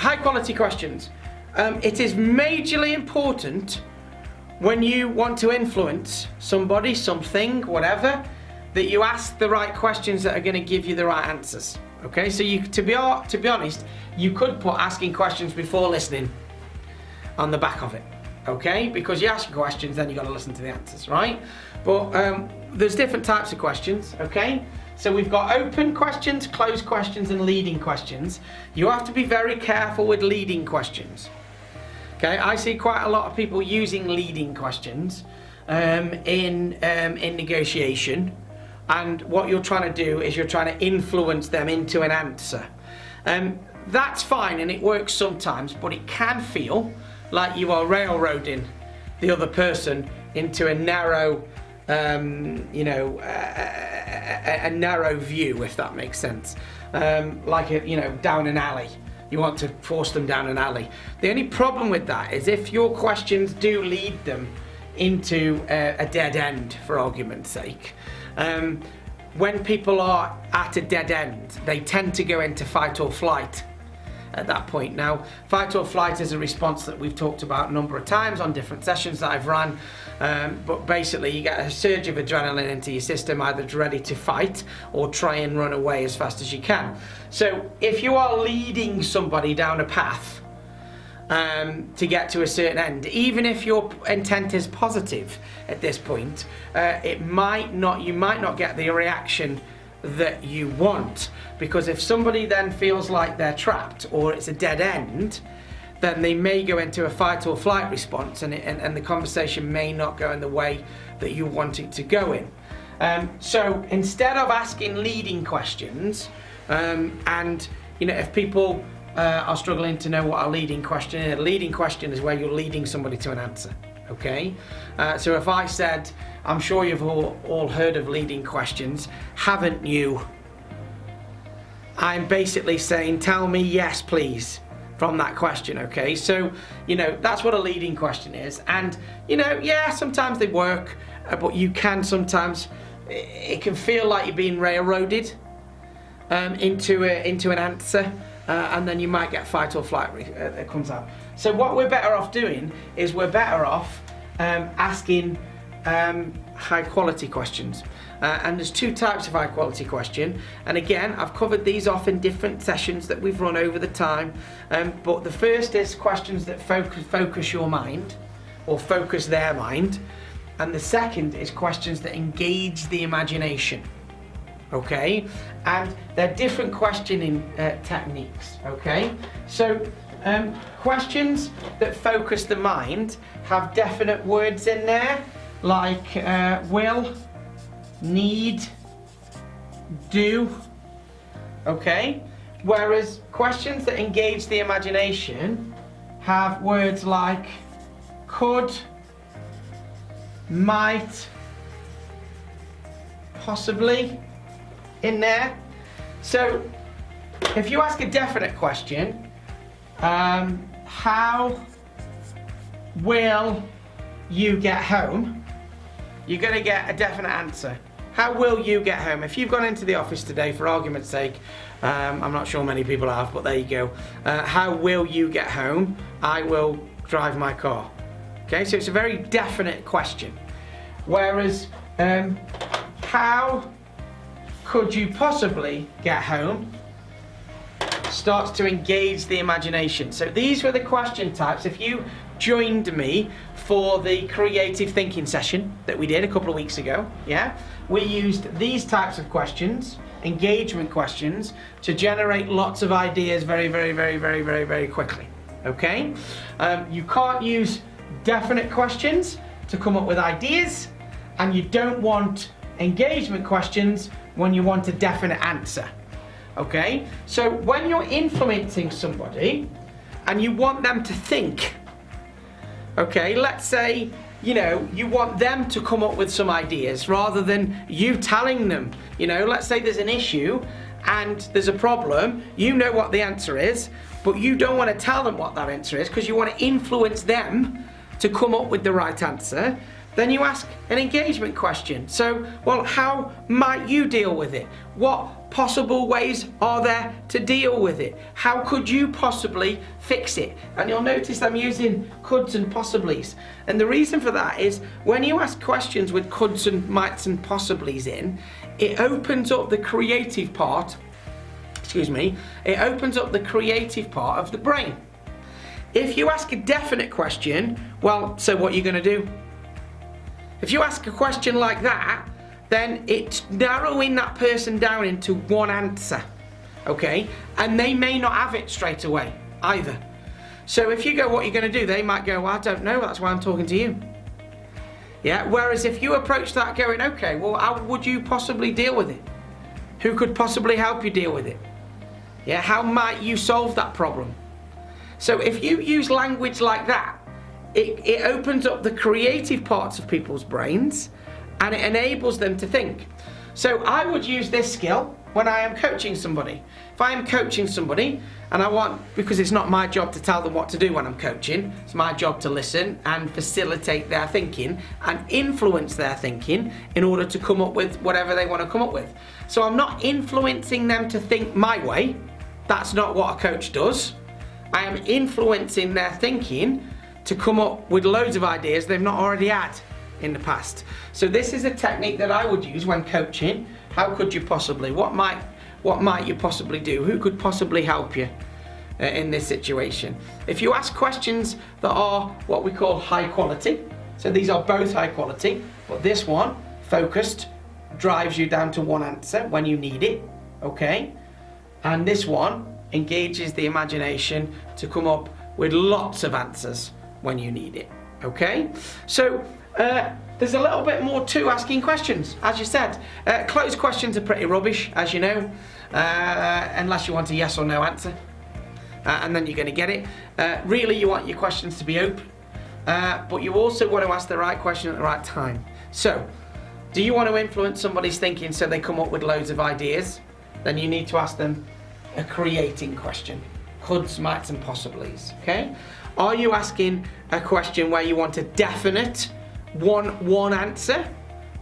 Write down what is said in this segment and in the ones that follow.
high quality questions. It is majorly important when you want to influence somebody, something, whatever, that you ask the right questions that are going to give you the right answers. Okay, so to be honest, you could put asking questions before listening on the back of it. Okay, because you ask questions, then you got to listen to the answers, right? But there's different types of questions. Okay, so we've got open questions, closed questions, and leading questions. You have to be very careful with leading questions. Okay, I see quite a lot of people using leading questions in negotiation, and what you're trying to do is you're trying to influence them into an answer. That's fine and it works sometimes, but it can feel like you are railroading the other person into a narrow, a narrow view, if that makes sense. Like down an alley. You want to force them down an alley. The only problem with that is if your questions do lead them into a dead end, for argument's sake. When people are at a dead end, they tend to go into fight or flight at that point. Now, fight or flight is a response that we've talked about a number of times on different sessions that I've run, but basically you get a surge of adrenaline into your system, either ready to fight or try and run away as fast as you can. So if you are leading somebody down a path to get to a certain end, even if your intent is positive at this point, you might not get the reaction that you want, because if somebody then feels like they're trapped or it's a dead end, then they may go into a fight or flight response, and the conversation may not go in the way that you want it to go in. So instead of asking leading questions, and if people are struggling to know what a leading question is, a leading question is where you're leading somebody to an answer. Okay, so if I said, I'm sure you've all heard of leading questions, haven't you? I'm basically saying, tell me yes please from that question. Okay, so that's what a leading question is, and yeah, sometimes they work, but you can sometimes, it can feel like you're being railroaded into an answer, and then you might get fight or flight that comes out. So what we're better off doing is we're better off asking high quality questions, and there's two types of high quality question, and again I've covered these off in different sessions that we've run over the time, but the first is questions that focus your mind or focus their mind, and the second is questions that engage the imagination. Okay, and they're different questioning techniques. Okay, so questions that focus the mind have definite words in there, like will, need, do. Okay, whereas questions that engage the imagination have words like could, might, possibly in there. So if you ask a definite question, how will you get home, you're going to get a definite answer. How will you get home? If you've gone into the office today, for argument's sake, I'm not sure many people have, but there you go. How will you get home? I will drive my car. Okay, so it's a very definite question. Whereas, how could you possibly get home starts to engage the imagination. So these were the question types. If you joined me for the creative thinking session that we did a couple of weeks ago, yeah, we used these types of questions, engagement questions, to generate lots of ideas very quickly. Okay, you can't use definite questions to come up with ideas, and you don't want engagement questions when you want a definite answer. Okay, so when you're influencing somebody and you want them to think, okay, let's say, you know, you want them to come up with some ideas rather than you telling them, you know, let's say there's an issue and there's a problem, you know what the answer is, but you don't want to tell them what that answer is because you want to influence them to come up with the right answer. Then you ask an engagement question. So, well, how might you deal with it? What possible ways are there to deal with it? How could you possibly fix it? And you'll notice I'm using coulds and possiblies. And the reason for that is when you ask questions with coulds and mights and possiblies in, it opens up the creative part, it opens up the creative part of the brain. If you ask a definite question, well, so what are you going to do? If you ask a question like that, then it's narrowing that person down into one answer, okay? And they may not have it straight away either. So if you go, what are you going to do? They might go, well, I don't know, that's why I'm talking to you. Yeah, whereas if you approach that going, okay, well, how would you possibly deal with it? Who could possibly help you deal with it? Yeah, how might you solve that problem? So if you use language like that, it opens up the creative parts of people's brains and it enables them to think. So I would use this skill when I am coaching somebody. If I am coaching somebody and because it's not my job to tell them what to do when I'm coaching, it's my job to listen and facilitate their thinking and influence their thinking in order to come up with whatever they want to come up with. So I'm not influencing them to think my way. That's not what a coach does. I am influencing their thinking to come up with loads of ideas they've not already had in the past. So this is a technique that I would use when coaching. How could you possibly, what might you possibly do? Who could possibly help you in this situation? If you ask questions that are what we call high quality, so these are both high quality, but this one, focused, drives you down to one answer when you need it, okay? And this one engages the imagination to come up with lots of answers when you need it, okay? So there's a little bit more to asking questions, as you said. Closed questions are pretty rubbish, as you know, unless you want a yes or no answer, and then you're going to get it. Really, you want your questions to be open, but you also want to ask the right question at the right time. So, do you want to influence somebody's thinking so they come up with loads of ideas? Then you need to ask them a creating question. Coulds, mights and possiblies, okay? Are you asking a question where you want a definite one answer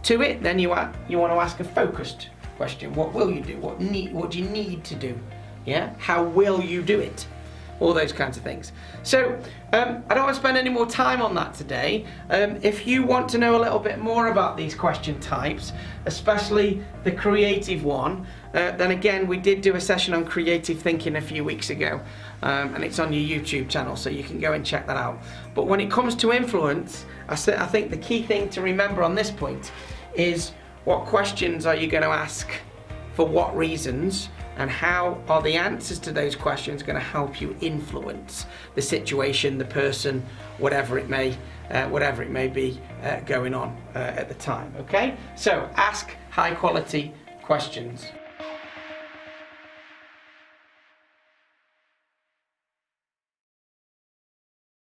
to it? Then you want to ask a focused question. What will you do? What do you need to do? Yeah? How will you do it? All those kinds of things. So I don't want to spend any more time on that today. If you want to know a little bit more about these question types, especially the creative one, then again, we did do a session on creative thinking a few weeks ago, and it's on your YouTube channel, so you can go and check that out. But when it comes to influence, I think the key thing to remember on this point is what questions are you going to ask, for what reasons, and how are the answers to those questions going to help you influence the situation, the person, whatever it may be going on at the time, okay? So ask high quality questions.